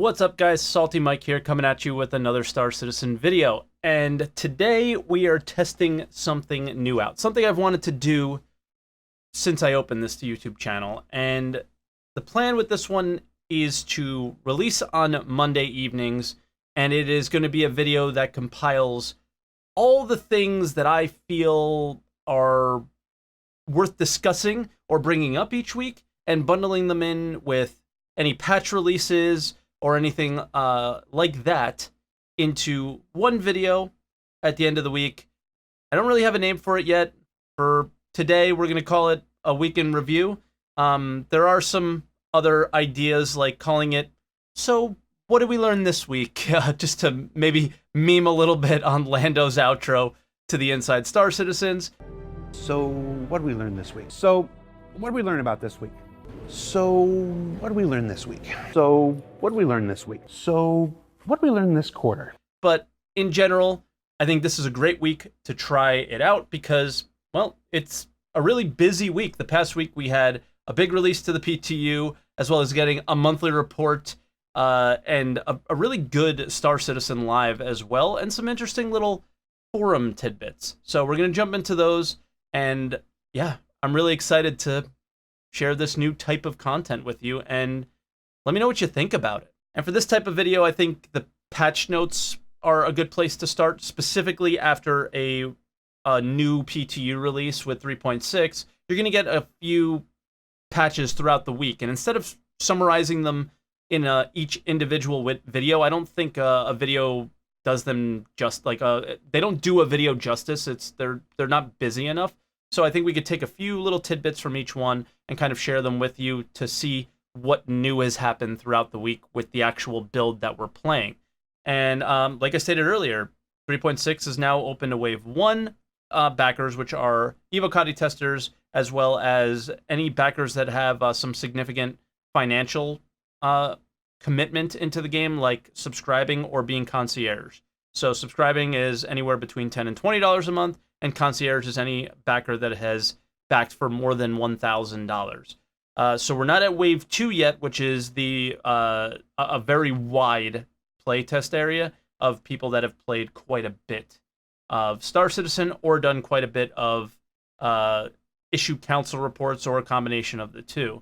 What's up, guys? SaltEMike here, coming at you with another Star Citizen video. And today we are testing something new out. Something I've wanted to do since I opened this YouTube channel. And the plan with this one is to release on Monday evenings. And it is going to be a video that compiles all the things that I feel are worth discussing or bringing up each week, and bundling them in with any patch releases or anything like that into one video at the end of the week. I don't really have a name for it yet. For today, we're going to call it a week in review. There are some other ideas, like calling it, so what did we learn this week? Just to maybe meme a little bit on Lando's outro to the Inside Star Citizens. So what did we learn this week? So what did we learn about this week? So what did we learn this week? So what did we learn this week? So what did we learn this quarter? But in general, I think this is a great week to try it out because, well, it's a really busy week. The past week we had a big release to the PTU, as well as getting a monthly report and a really good Star Citizen Live as well, and some interesting little forum tidbits. So we're going to jump into those, and yeah, I'm really excited to share this new type of content with you, and let me know what you think about it. And for this type of video, I think the patch notes are a good place to start, specifically after a new PTU release with 3.6. You're going to get a few patches throughout the week, and instead of summarizing them in each individual video, I don't think a video does them just like they don't do a video justice. They're not busy enough. So I think we could take a few little tidbits from each one and kind of share them with you to see what new has happened throughout the week with the actual build that we're playing. And like I stated earlier, 3.6 is now open to Wave 1 backers, which are Evocati testers, as well as any backers that have some significant financial commitment into the game, like subscribing or being concierge. So subscribing is anywhere between $10 and $20 a month, and concierge is any backer that has backed for more than $1,000. So we're not at Wave 2 yet, which is the a very wide playtest area of people that have played quite a bit of Star Citizen or done quite a bit of issue council reports or a combination of the two.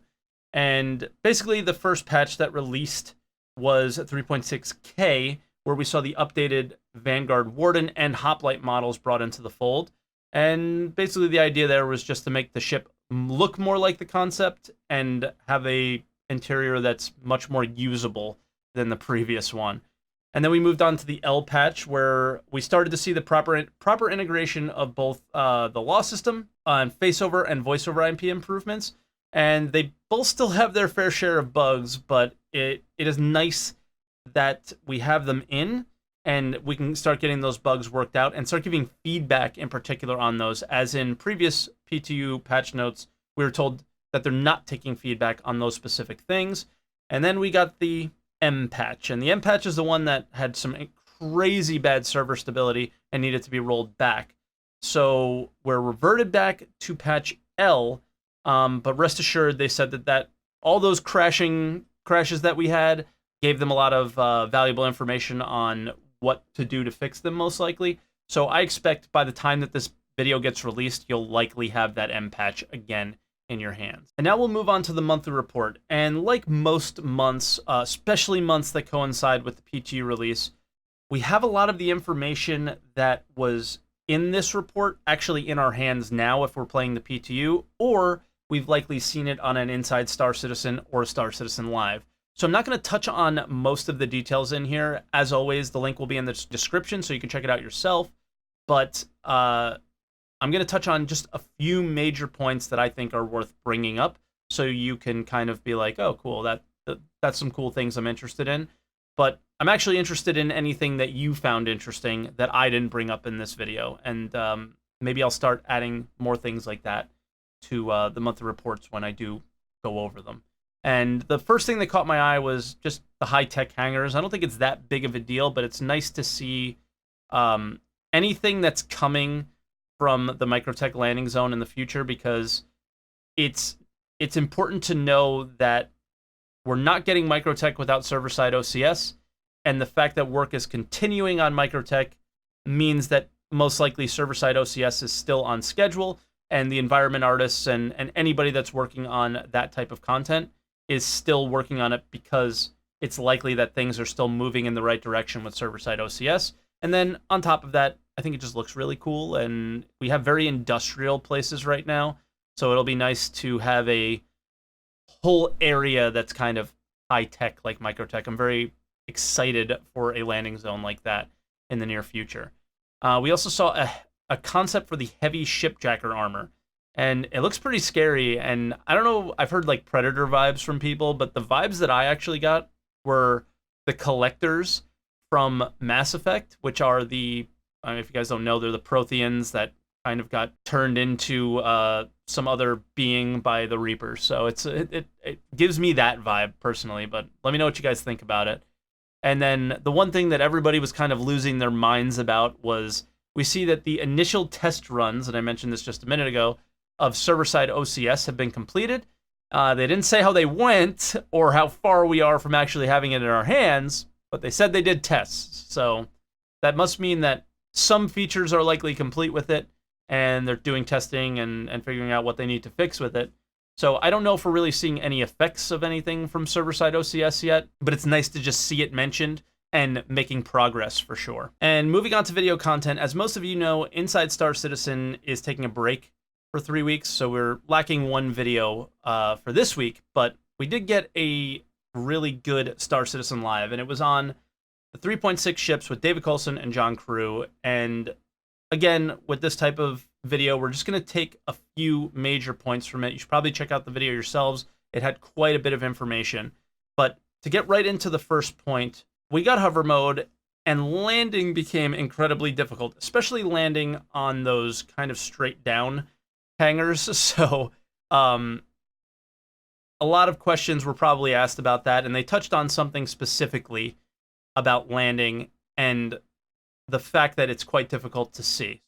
And basically the first patch that released was 3.6K, where we saw the updated Vanguard Warden and Hoplite models brought into the fold. And basically the idea there was just to make the ship look more like the concept and have a interior that's much more usable than the previous one. And then we moved on to the L patch, where we started to see the proper integration of both the law system and faceover and voiceover IP improvements. And they both still have their fair share of bugs, but it is nice that we have them in, and we can start getting those bugs worked out and start giving feedback in particular on those. As in previous PTU patch notes, we were told that they're not taking feedback on those specific things. And then we got the M patch, and the M patch is the one that had some crazy bad server stability and needed to be rolled back. So we're reverted back to patch L, but rest assured, they said that all those crashes that we had gave them a lot of valuable information on what to do to fix them, most likely. So I expect by the time that this video gets released, you'll likely have that M patch again in your hands. And now we'll move on to the monthly report. And like most months, especially months that coincide with the PTU release, we have a lot of the information that was in this report actually in our hands now if we're playing the PTU, or we've likely seen it on an Inside Star Citizen or Star Citizen Live. So I'm not going to touch on most of the details in here. As always, the link will be in the description so you can check it out yourself. But I'm going to touch on just a few major points that I think are worth bringing up, so you can kind of be like, oh, cool, that's some cool things I'm interested in. But I'm actually interested in anything that you found interesting that I didn't bring up in this video. And maybe I'll start adding more things like that to the monthly reports when I do go over them. And the first thing that caught my eye was just the high-tech hangars. I don't think it's that big of a deal, but it's nice to see anything that's coming from the Microtech landing zone in the future, because it's important to know that we're not getting Microtech without server-side OCS, and the fact that work is continuing on Microtech means that most likely server-side OCS is still on schedule, and the environment artists and anybody that's working on that type of content is still working on it because it's likely that things are still moving in the right direction with server-side OCS. And then on top of that, I think it just looks really cool, and we have very industrial places right now, so it'll be nice to have a whole area that's kind of high-tech like Microtech. I'm very excited for a landing zone like that in the near future. We also saw a concept for the heavy shipjacker armor, and it looks pretty scary, and I don't know, I've heard like Predator vibes from people, but the vibes that I actually got were the collectors from Mass Effect, which are the, if you guys don't know, they're the Protheans that kind of got turned into some other being by the Reapers. So it gives me that vibe personally, but let me know what you guys think about it. And then the one thing that everybody was kind of losing their minds about was we see that the initial test runs, and I mentioned this just a minute ago, of server-side OCS have been completed. They didn't say how they went or how far we are from actually having it in our hands, but they said they did tests. So that must mean that some features are likely complete with it, and they're doing testing and figuring out what they need to fix with it. So I don't know if we're really seeing any effects of anything from server-side OCS yet, but it's nice to just see it mentioned and making progress for sure. And moving on to video content, as most of you know, Inside Star Citizen is taking a break for 3 weeks, so we're lacking one video for this week, but we did get a really good Star Citizen Live, and it was on the 3.6 ships with David Coulson and John Crew. And again, with this type of video, we're just going to take a few major points from it. You should probably check out the video yourselves. It had quite a bit of information. But to get right into the first point, we got hover mode, and landing became incredibly difficult, especially landing on those kind of straight down hangars. So a lot of questions were probably asked about that, and they touched on something specifically about landing and the fact that it's quite difficult to see.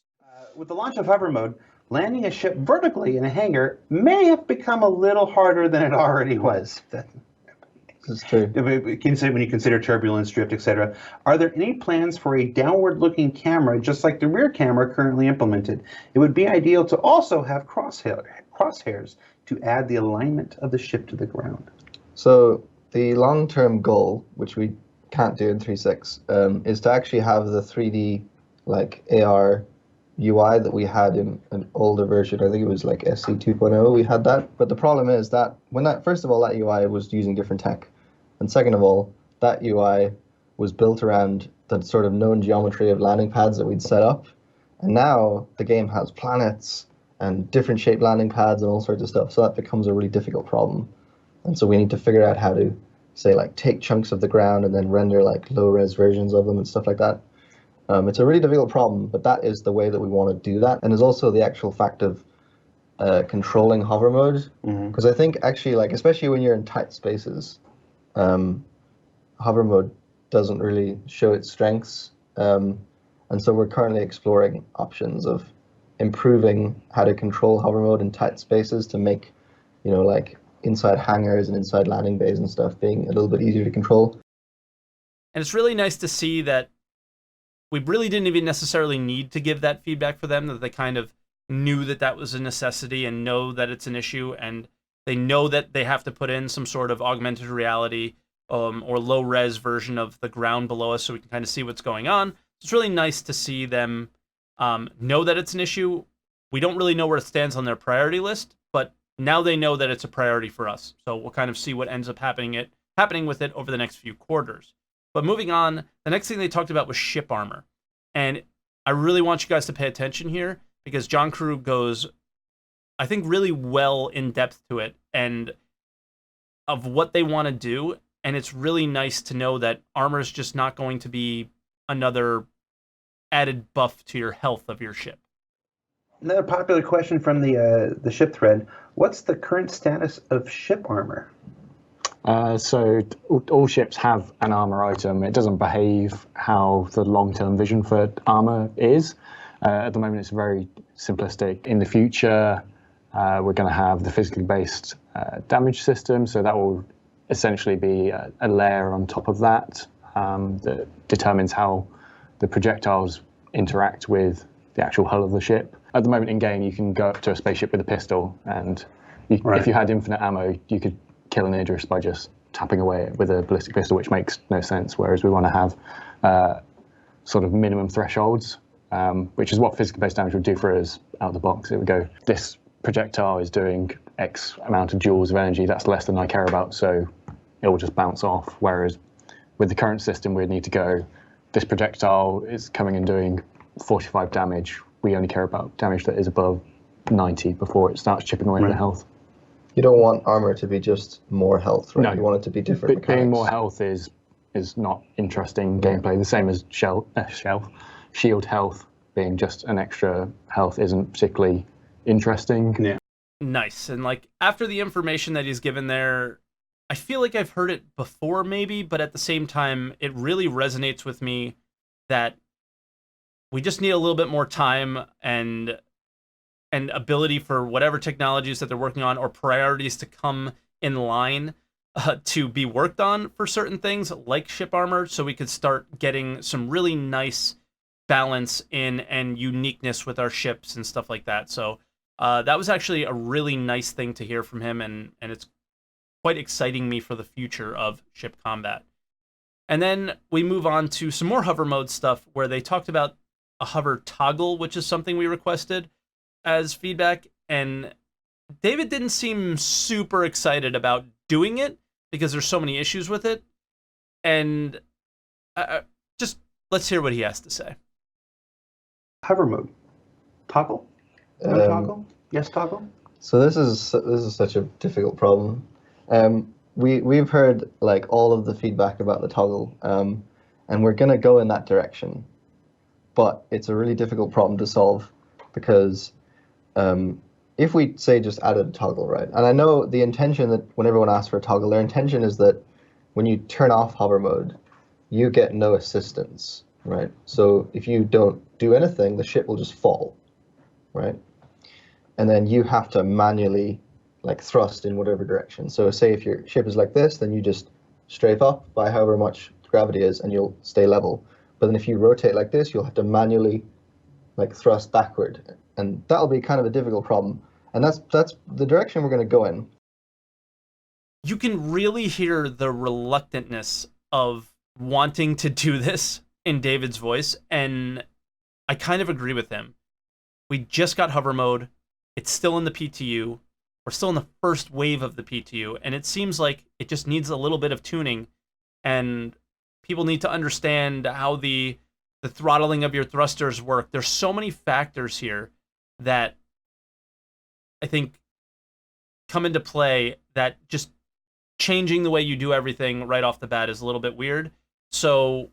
With the launch of hover mode, landing a ship vertically in a hangar may have become a little harder than it already was. This is true. When you consider turbulence, drift, etc. Are there any plans for a downward-looking camera, just like the rear camera currently implemented? It would be ideal to also have crosshairs to add the alignment of the ship to the ground. So the long-term goal, which we can't do in 3.6, is to actually have the 3D like AR UI that we had in an older version. I think it was like SC 2.0. We had that, but the problem is that first of all, that UI was using different tech, and second of all, that UI was built around the sort of known geometry of landing pads that we'd set up, and now the game has planets and different shaped landing pads and all sorts of stuff. So that becomes a really difficult problem, and so we need to figure out how to say like take chunks of the ground and then render like low res versions of them and stuff like that. It's a really difficult problem, but that is the way that we want to do that. And there's also the actual fact of controlling hover mode, because I think actually, like, especially when you're in tight spaces, hover mode doesn't really show its strengths. And so we're currently exploring options of improving how to control hover mode in tight spaces to make, like inside hangars and inside landing bays and stuff being a little bit easier to control. And it's really nice to see that we really didn't even necessarily need to give that feedback for them, that they kind of knew that that was a necessity and know that it's an issue, and they know that they have to put in some sort of augmented reality or low-res version of the ground below us so we can kind of see what's going on. It's really nice to see them know that it's an issue. We don't really know where it stands on their priority list, but now they know that it's a priority for us. So we'll kind of see what ends up happening with it over the next few quarters. But moving on, the next thing they talked about was ship armor. And I really want you guys to pay attention here because John Crew goes, I think, really well in depth to it and of what they want to do. And it's really nice to know that armor is just not going to be another added buff to your health of your ship. Another popular question from the ship thread: what's the current status of ship armor? So all ships have an armor item. It doesn't behave how the long-term vision for armor is. At the moment, it's very simplistic. In the future, we're going to have the physically based damage system, so that will essentially be a layer on top of that that determines how the projectiles interact with the actual hull of the ship. At the moment in game, you can go up to a spaceship with a pistol, and if you had infinite ammo, you could kill an Idris by just tapping away with a ballistic pistol, which makes no sense. Whereas we want to have sort of minimum thresholds, which is what physical-based damage would do for us out of the box. It would go, this projectile is doing X amount of joules of energy, that's less than I care about, so it will just bounce off. Whereas with the current system, we'd need to go, this projectile is coming and doing 45 damage. We only care about damage that is above 90 before it starts chipping away at the health. You don't want armor to be just more health, right? No. You want it to be different mechanics. Being more health is not interesting gameplay. The same as shield health being just an extra health isn't particularly interesting. Yeah. Nice. And like after the information that he's given there, I feel like I've heard it before maybe, but at the same time, it really resonates with me that we just need a little bit more time and ability for whatever technologies that they're working on or priorities to come in line to be worked on for certain things like ship armor, so we could start getting some really nice balance in and uniqueness with our ships and stuff like that. So that was actually a really nice thing to hear from him, and it's quite exciting me for the future of ship combat. And then we move on to some more hover mode stuff where they talked about a hover toggle, which is something we requested as feedback, and David didn't seem super excited about doing it because there's so many issues with it. And just let's hear what he has to say. Hover mode. Toggle? No toggle? Yes, toggle? So this is such a difficult problem. We've heard like all of the feedback about the toggle, and we're gonna go in that direction. But it's a really difficult problem to solve because if we say just added a toggle, right? And I know the intention that when everyone asks for a toggle, their intention is that when you turn off hover mode, you get no assistance, right? So if you don't do anything, the ship will just fall, right? And then you have to manually like thrust in whatever direction. So say if your ship is like this, then you just strafe up by however much gravity is and you'll stay level. But then if you rotate like this, you'll have to manually like thrust backward. And that'll be kind of a difficult problem. And that's the direction we're going to go in. You can really hear the reluctantness of wanting to do this in David's voice, and I kind of agree with him. We just got hover mode. It's still in the PTU. We're still in the first wave of the PTU, and it seems like it just needs a little bit of tuning, and people need to understand how the throttling of your thrusters work. There's so many factors here that I think come into play that just changing the way you do everything right off the bat is a little bit weird. So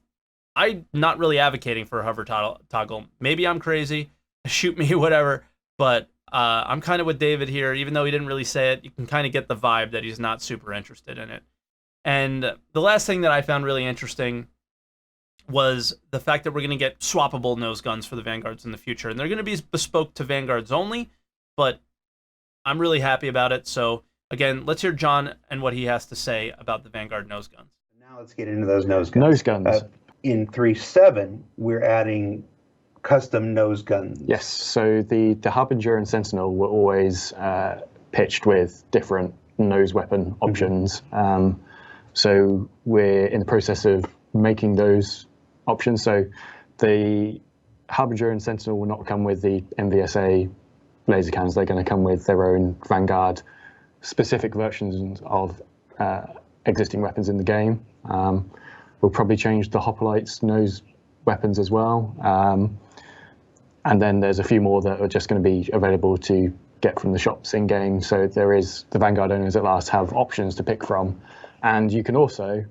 I'm not really advocating for a hover toggle. Maybe I'm crazy, shoot me, whatever, but I'm kind of with David here. Even though he didn't really say it, you can kind of get the vibe that he's not super interested in it. And the last thing that I found really interesting was the fact that we're going to get swappable nose guns for the Vanguards in the future. And they're going to be bespoke to Vanguards only, but I'm really happy about it. So again, let's hear John and what he has to say about the Vanguard nose guns. Now let's get into those nose guns. Nose guns. In 3.7, we're adding custom nose guns. Yes, so the Harbinger and Sentinel were always pitched with different nose weapon options. So we're in the process of making those options. So the Harbinger and Sentinel will not come with the MVSA laser cannons. They're going to come with their own Vanguard specific versions of existing weapons in the game. We'll probably change the Hoplites nose weapons as well. And then there's a few more that are just going to be available to get from the shops in game. So there is the Vanguard owners at last have options to pick from. And you can also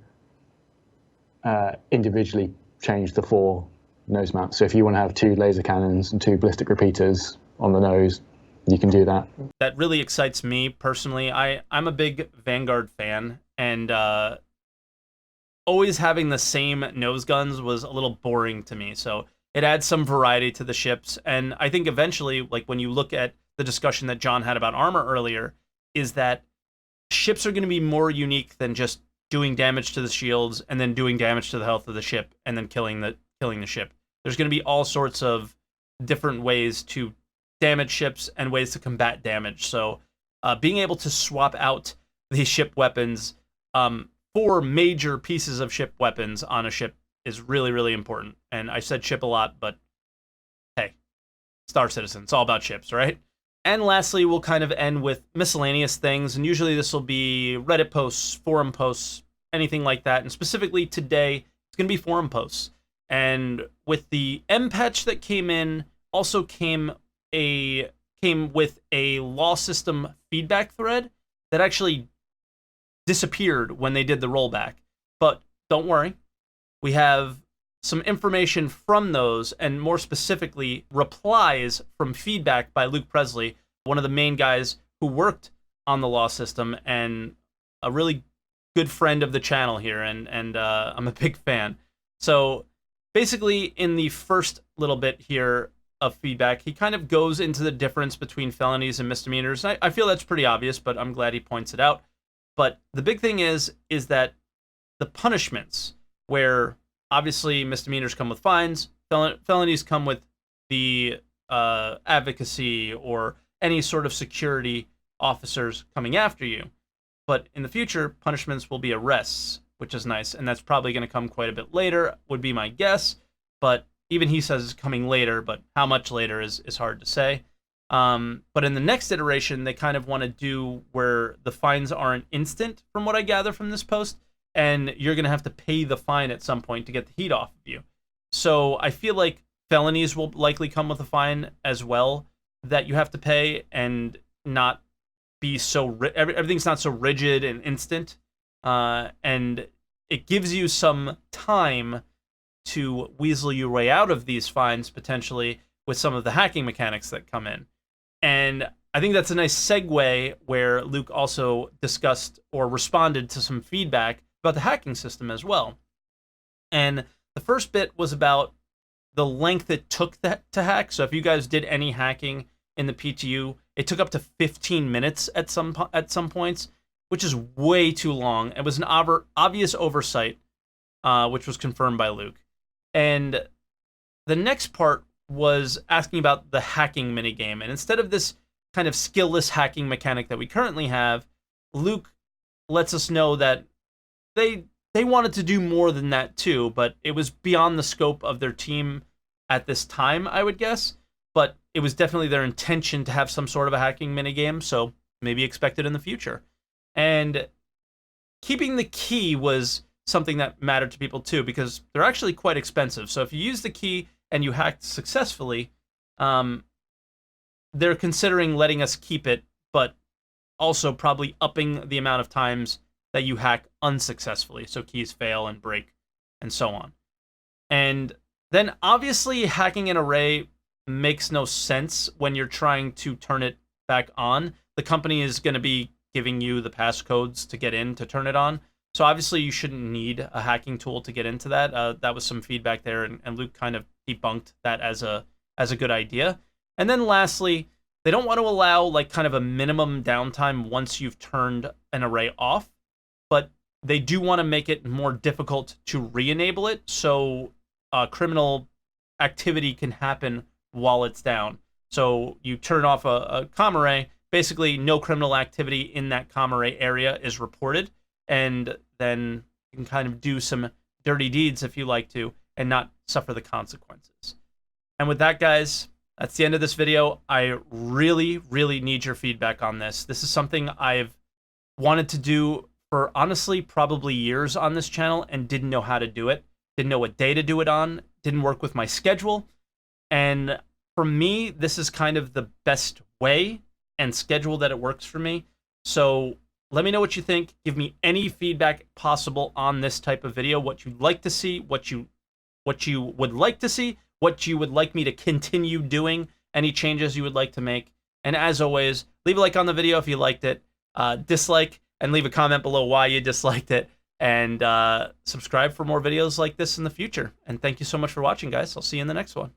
individually change the 4 nose mounts. So if you want to have 2 laser cannons and 2 ballistic repeaters on the nose, you can do that. That really excites me personally. I'm a big Vanguard fan, and always having the same nose guns was a little boring to me. So it adds some variety to the ships. And I think eventually, like when you look at the discussion that John had about armor earlier, is that ships are going to be more unique than just doing damage to the shields and then doing damage to the health of the ship and then killing the ship. There's going to be all sorts of different ways to damage ships and ways to combat damage. So being able to swap out these ship weapons for major pieces of ship weapons on a ship is really, really important. And I said ship a lot, but hey, Star Citizen, it's all about ships, right? And lastly, we'll kind of end with miscellaneous things, and usually this will be Reddit posts, forum posts, anything like that. And specifically today, it's going to be forum posts. And with the M patch that came in, also came with a law system feedback thread that actually disappeared when they did the rollback. But don't worry, we have some information from those, and more specifically, replies from feedback by Luke Presley, one of the main guys who worked on the law system and a really good friend of the channel here, and I'm a big fan. So basically, in the first little bit here of feedback, he kind of goes into the difference between felonies and misdemeanors. I feel that's pretty obvious, but I'm glad he points it out. But the big thing is that the punishments, where obviously misdemeanors come with fines, felonies come with the advocacy or any sort of security officers coming after you. But in the future, punishments will be arrests, which is nice, and that's probably going to come quite a bit later, would be my guess. But even he says it's coming later, but how much later is hard to say. But in the next iteration, they kind of want to do where the fines aren't instant, from what I gather from this post, and you're going to have to pay the fine at some point to get the heat off of you. So I feel like felonies will likely come with a fine as well that you have to pay, and not be so everything's not so rigid and instant, and it gives you some time to weasel your way out of these fines potentially with some of the hacking mechanics that come in. And I think that's a nice segue where Luke also discussed or responded to some feedback about the hacking system as well. And the first bit was about the length it took to hack. So if you guys did any hacking in the PTU, it took up to 15 minutes at some points, which is way too long. It was an obvious oversight, which was confirmed by Luke. And the next part was asking about the hacking minigame. And instead of this kind of skillless hacking mechanic that we currently have, Luke lets us know that they wanted to do more than that too, but it was beyond the scope of their team at this time, I would guess. But it was definitely their intention to have some sort of a hacking minigame, so maybe expect it in the future. And keeping the key was something that mattered to people too, because they're actually quite expensive. So if you use the key and you hacked successfully, they're considering letting us keep it, but also probably upping the amount of times that you hack unsuccessfully, so keys fail and break and so on. And then obviously hacking an array makes no sense when you're trying to turn it back on. The company is going to be giving you the passcodes to get in to turn it on. So obviously you shouldn't need a hacking tool to get into that. That was some feedback there, and Luke kind of debunked that as a good idea. And then lastly, they don't want to allow like kind of a minimum downtime once you've turned an array off, but they do want to make it more difficult to re-enable it, so criminal activity can happen while it's down. So you turn off a comm array, basically no criminal activity in that comm array area is reported, and then you can kind of do some dirty deeds if you like to, and not suffer the consequences. And with that, guys, that's the end of this video. I really, really need your feedback on this. This is something I've wanted to do for, honestly, probably years on this channel and didn't know how to do it. Didn't know what day to do it on. Didn't work with my schedule. And for me, this is kind of the best way and schedule that it works for me. So let me know what you think. Give me any feedback possible on this type of video. What you'd like to see, what you would like to see, what you would like me to continue doing, any changes you would like to make. And as always, leave a like on the video if you liked it, dislike, and leave a comment below why you disliked it, and subscribe for more videos like this in the future. And thank you so much for watching, guys. I'll see you in the next one.